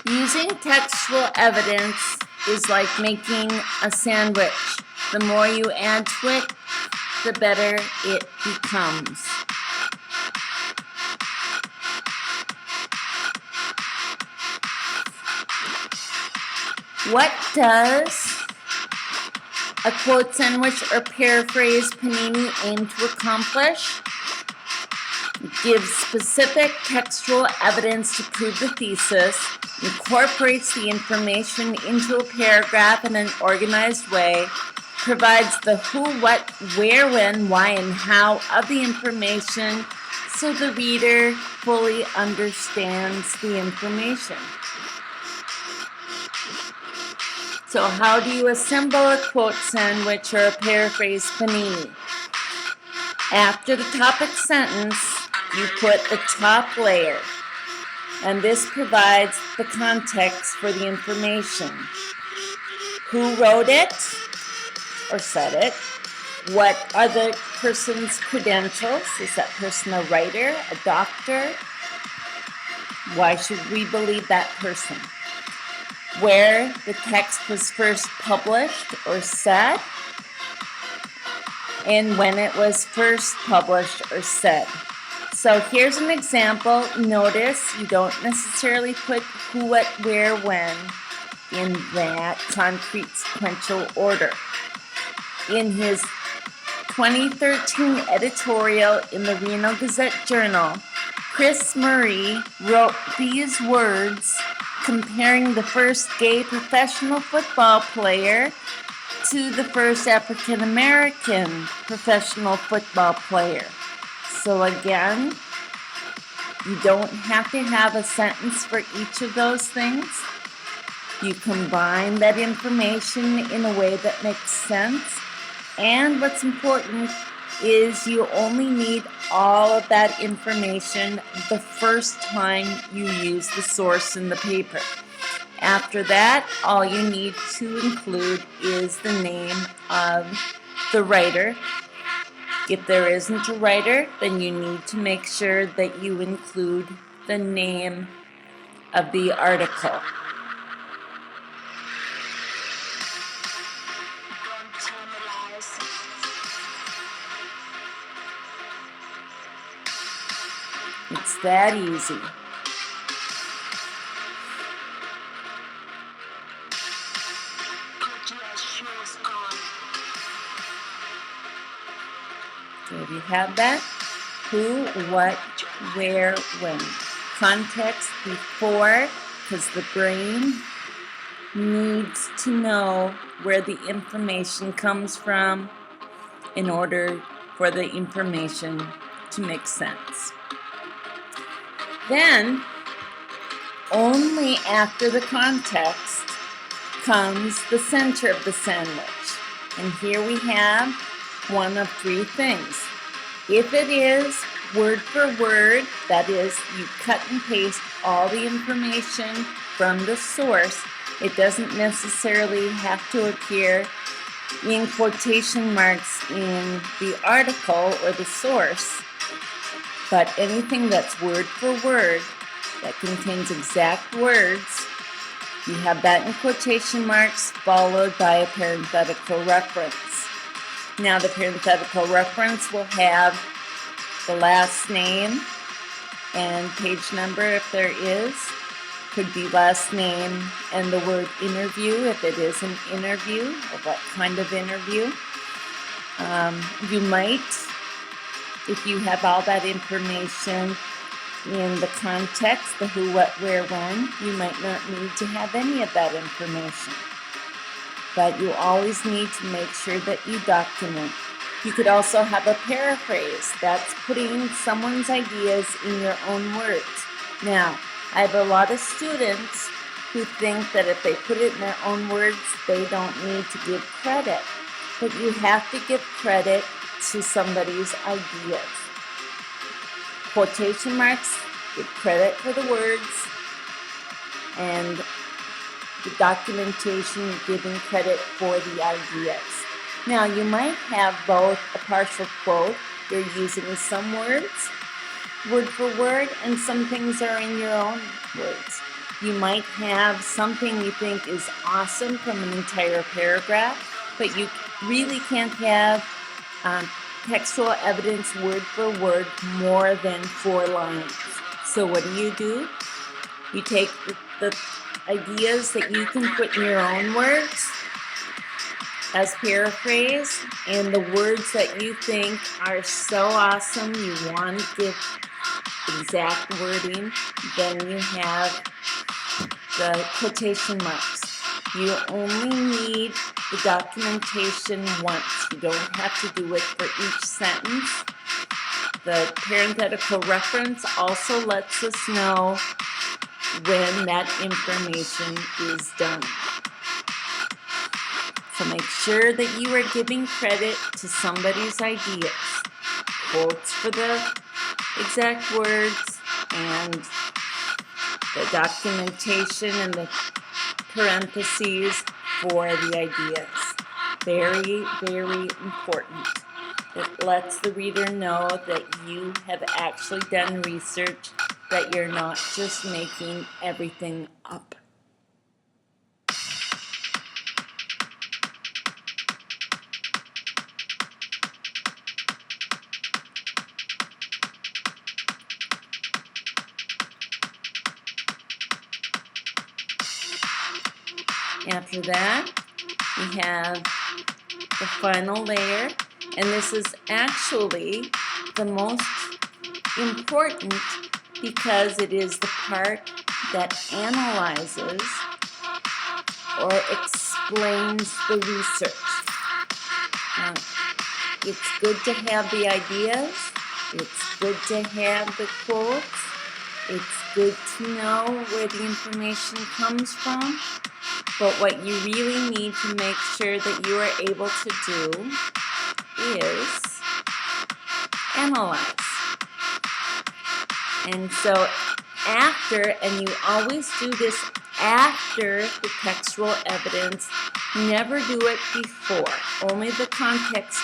Using textual evidence is like making a sandwich. The more you add to it, the better it becomes. What does a quote sandwich or paraphrase panini aim to accomplish? It gives specific textual evidence to prove the thesis, incorporates the information into a paragraph in an organized way, provides the who, what, where, when, why, and how of the information so the reader fully understands the information. So how do you assemble a quote sandwich or a paraphrase panini? After the topic sentence, you put the top layer, and this provides the context for the information. Who wrote it or said it? What are the person's credentials? Is that person a writer, a doctor? Why should we believe that person? Where the text was first published or said, and when it was first published or said. So here's an example. Notice you don't necessarily put who, what, where, when in that concrete sequential order. In his 2013 editorial in the Reno Gazette-Journal, Chris Murray wrote these words comparing the first gay professional football player to the first African American professional football player. So again, you don't have to have a sentence for each of those things. You combine that information in a way that makes sense. And what's important is you only need all of that information the first time you use the source in the paper. After that, all you need to include is the name of the writer. If there isn't a writer, then you need to make sure that you include the name of the article. It's that easy. So if you have that, who, what, where, when. Context before, because the brain needs to know where the information comes from in order for the information to make sense. Then, only after the context comes the center of the sandwich. And here we have one of three things. If it is word for word, that is, you cut and paste all the information from the source, it doesn't necessarily have to appear in quotation marks in the article or the source. But anything that's word for word, that contains exact words, you have that in quotation marks followed by a parenthetical reference. Now the parenthetical reference will have the last name and page number if there is. Could be last name and the word interview if it is an interview, or what kind of interview. You might, if you have all that information in the context, the who, what, where, when, you might not need to have any of that information. But you always need to make sure that you document. You could also have a paraphrase. That's putting someone's ideas in your own words. Now, I have a lot of students who think that if they put it in their own words, they don't need to give credit. But you have to give credit to somebody's ideas. Quotation marks give credit for the words, and the documentation giving credit for the ideas. Now, you might have both a partial quote, you're using some words, word for word, and some things are in your own words. You might have something you think is awesome from an entire paragraph, but you really can't have textual evidence word for word more than 4 lines. So what do? You take the ideas that you can put in your own words as paraphrase, and the words that you think are so awesome you want to give exact wording, then you have the quotation marks. You only need the documentation once. You don't have to do it for each sentence. The parenthetical reference also lets us know when that information is done. So make sure that you are giving credit to somebody's ideas. Quotes for the exact words and the documentation and the parentheses for the ideas. Very, very important. It lets the reader know that you have actually done research, that you're not just making everything up. After that, we have the final layer, and this is actually the most important because it is the part that analyzes or explains the research. It's good to have the ideas, it's good to have the quotes, it's good to know where the information comes from, but what you really need to make sure that you are able to do is analyze. And so after, and you always do this after the textual evidence, never do it before. Only the context